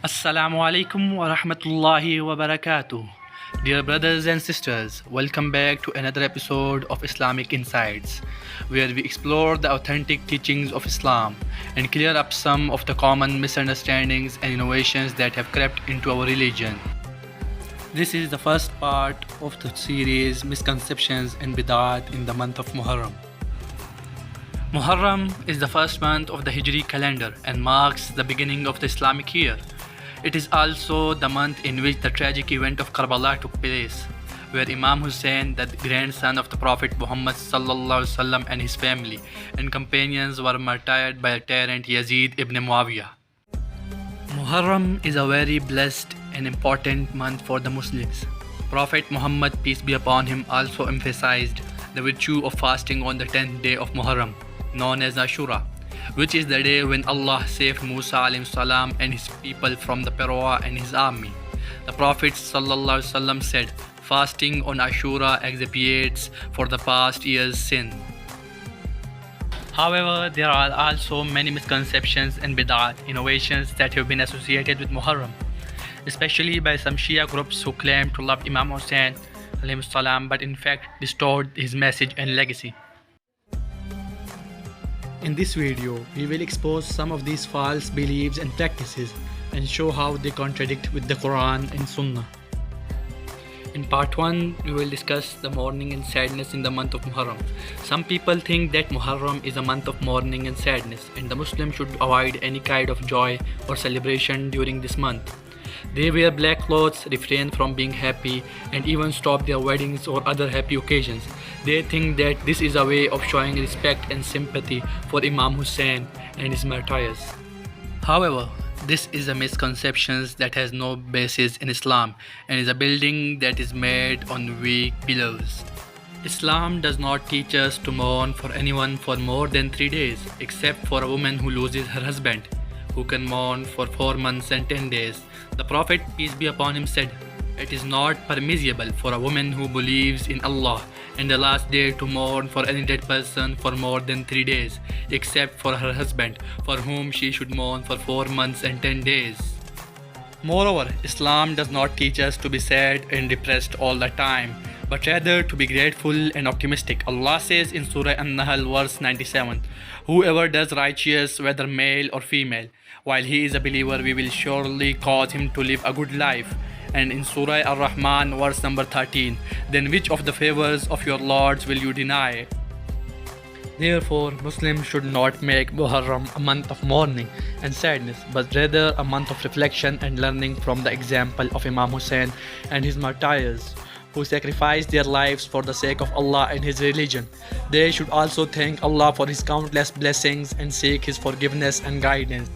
Assalamu alaikum wa rahmatullahi wa barakatuh. Dear brothers and sisters, welcome back to another episode of Islamic Insights, where we explore the authentic teachings of Islam and clear up some of the common misunderstandings and innovations that have crept into our religion. This is the first part of the series Misconceptions and Bidaat in the month of Muharram. Muharram is the first month of the Hijri calendar and marks the beginning of the Islamic year. It is also the month in which the tragic event of Karbala took place, where Imam Hussein, the grandson of the Prophet Muhammad ﷺ, and his family and companions were martyred by the tyrant Yazid ibn Muawiyah. Muharram is a very blessed and important month for the Muslims. Prophet Muhammad, peace be upon him, also emphasized the virtue of fasting on the 10th day of Muharram, known as Ashura, which is the day when Allah saved Musa alayhi salam and his people from the Pharaoh and his army. The Prophet ﷺ said, fasting on Ashura expiates for the past year's sin. However, there are also many misconceptions and bidaat innovations that have been associated with Muharram, especially by some Shia groups who claim to love Imam Hussein alayhi salam but in fact distort his message and legacy. In this video, we will expose some of these false beliefs and practices and show how they contradict with the Quran and Sunnah. In part 1, we will discuss the mourning and sadness in the month of Muharram. Some people think that Muharram is a month of mourning and sadness and the Muslim should avoid any kind of joy or celebration during this month. They wear black clothes, refrain from being happy, and even stop their weddings or other happy occasions. They think that this is a way of showing respect and sympathy for Imam Hussein and his martyrs. However, this is a misconception that has no basis in Islam and is a building that is made on weak pillars. Islam does not teach us to mourn for anyone for more than 3 days, except for a woman who loses her husband, who can mourn for 4 months and 10 days. The Prophet, peace be upon him, said, "It is not permissible for a woman who believes in Allah and the last day to mourn for any dead person for more than 3 days, except for her husband, for whom she should mourn for 4 months and 10 days. Moreover, Islam does not teach us to be sad and depressed all the time, but rather to be grateful and optimistic. Allah says in Surah An-Nahl verse 97, "Whoever does righteous, whether male or female, while he is a believer, we will surely cause him to live a good life." And in Surah Ar-Rahman verse number 13, "Then which of the favors of your lords will you deny?" Therefore, Muslims should not make Muharram a month of mourning and sadness, but rather a month of reflection and learning from the example of Imam Hussein and his martyrs, who sacrificed their lives for the sake of Allah and His religion. They should also thank Allah for His countless blessings and seek His forgiveness and guidance.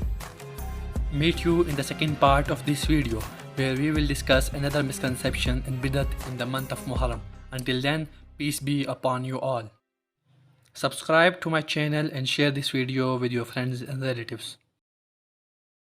Meet you in the second part of this video, where we will discuss another misconception and bidat in the month of Muharram. Until then, peace be upon you all. Subscribe to my channel and share this video with your friends and relatives.